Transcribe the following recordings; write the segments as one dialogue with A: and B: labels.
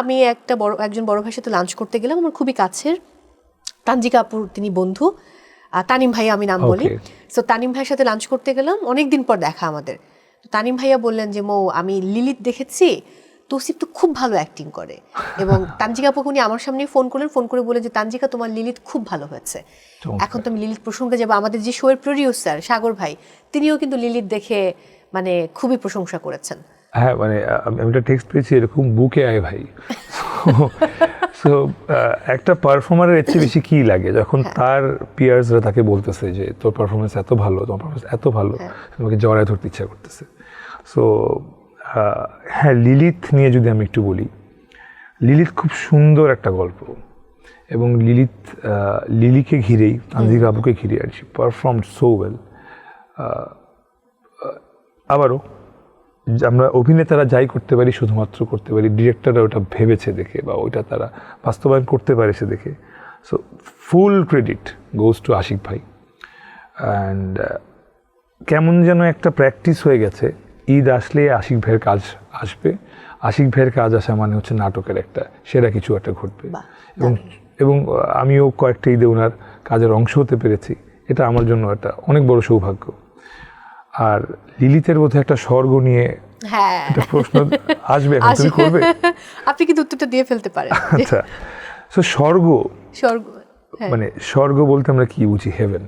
A: আমি একজন বড় ভাইয়ের সাথে লাঞ্চ করতে গেলাম, আমার খুবই কাছের তানজিকা আপুর তিনি বন্ধু, তানিম ভাইয়া আমি নাম বলি। সো তানিম ভাইয়ের সাথে লাঞ্চ করতে গেলাম, অনেকদিন পর দেখা আমাদের। তানিম ভাইয়া বললেন যে মৌ আমি লিলিত দেখেছি, তৌসিফ তো খুব ভালো অ্যাক্টিং করে। এবং তানজিকা আপুকে উনি আমার সামনেই ফোন করলেন, ফোন করে বলে যে তানজিকা তোমার লিলিত খুব ভালো হয়েছে। এখন তো আমি লিলিত প্রসঙ্গে যাবো, আমাদের যে শোয়ের প্রডিউসার সাগর ভাই তিনিও কিন্তু লিলিত দেখে মানে খুবই প্রশংসা করেছেন।
B: হ্যাঁ মানে আমি একটা টেক্সট পেয়েছি এরকম, বুকে আয় ভাই। সো একটা পারফর্মারের এর চেয়ে বেশি কী লাগে যখন তার পিয়ার্সরা তাকে বলতেছে যে তোর পারফরমেন্স এত ভালো, তোমার পারফরমেন্স এত ভালো, তোমাকে জড়ায় ধরতে ইচ্ছা করতেছে। সো হ্যাঁ, লিলিত নিয়ে যদি আমি একটু বলি, লিলিত খুব সুন্দর একটা গল্প, এবং লিলিকে ঘিরেই, তানজিকা আপুকে ঘিরে আর শি পারফর্মড সো ওয়েল। আবারও আমরা অভিনেতারা যাই করতে পারি শুধুমাত্র করতে পারি ডিরেক্টররা ওটা ভেবেছে দেখে বা ওইটা তারা বাস্তবায়ন করতে পারেছে দেখে। So full credit goes to Ashik ভাই। অ্যান্ড কেমন যেন একটা প্র্যাকটিস হয়ে গেছে, ঈদ আসলে আশিক ভাইয়ের কাজ আসবে, আশিক ভাইয়ের কাজ আসা মানে হচ্ছে নাটকের একটা সেরা কিছু একটা ঘটবে। এবং আমিও কয়েকটা ঈদে ওনার কাজের অংশ হতে পেরেছি, এটা আমার জন্য একটা অনেক বড় সৌভাগ্য। আর লিলিতের বোধহয় একটা স্বর্গ নিয়ে একটা প্রশ্ন আসবে, এখন তুমি করবে,
A: আপনি কিন্তু উত্তরটা দিয়ে ফেলতে পারেন।
B: আচ্ছা, সো স্বর্গ মানে স্বর্গ বলতে আমরা কি বুঝি? হেভেন।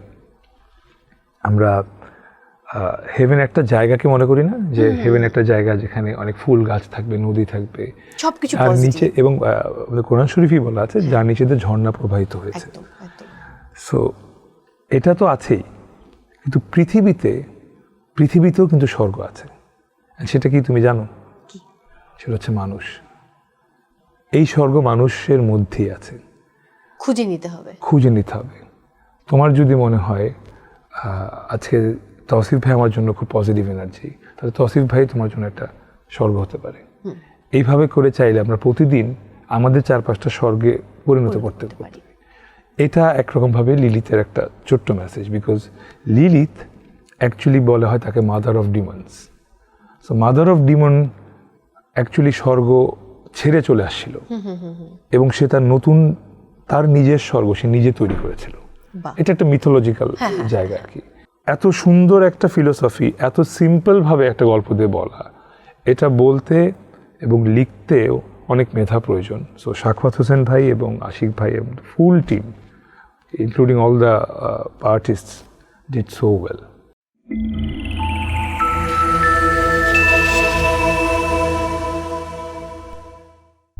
B: আমরা হেভেন একটা জায়গাকে মনে করি না, যে হেভেন একটা জায়গা যেখানে অনেক ফুল গাছ থাকবে, নদী থাকবে,
A: সবকিছু
B: আর নিচে, এবং কোরআন শরীফই বলা আছে যার নিচে দিয়ে ঝর্ণা প্রবাহিত হয়েছে। সো এটা তো আছেই, কিন্তু পৃথিবীতেও কিন্তু স্বর্গ আছে। সেটা কি তুমি জানো? সেটা হচ্ছে মানুষ। এই স্বর্গ মানুষের মধ্যেই আছে, খুঁজে নিতে হবে। তোমার যদি মনে হয় আজকে তৌসিফ ভাই আমার জন্য খুব পজিটিভ এনার্জি, তাহলে তৌসিফ ভাই তোমার জন্য একটা স্বর্গ হতে পারে। এইভাবে করে চাইলে আমরা প্রতিদিন আমাদের চারপাশটা স্বর্গে পরিণত করতে পারি। এটা একরকমভাবে লিলিতের একটা ছোট্ট মেসেজ, বিকজ লিলিত অ্যাকচুয়ালি বলা হয় তাকে mother of demons. So mother of Demon actually স্বর্গ ছেড়ে চলে আসছিল, এবং সে তার নিজের স্বর্গ সে নিজে তৈরি করেছিল। এটা একটা মিথোলজিক্যাল জায়গা আর কি। এত সুন্দর একটা ফিলোসফি, এত সিম্পলভাবে একটা গল্প দিয়ে বলা, এটা বলতে এবং লিখতেও অনেক মেধা প্রয়োজন। সো শাকওয়াত হোসেন ভাই এবং আশিক ভাই এবং full team, including all the artists, did so well.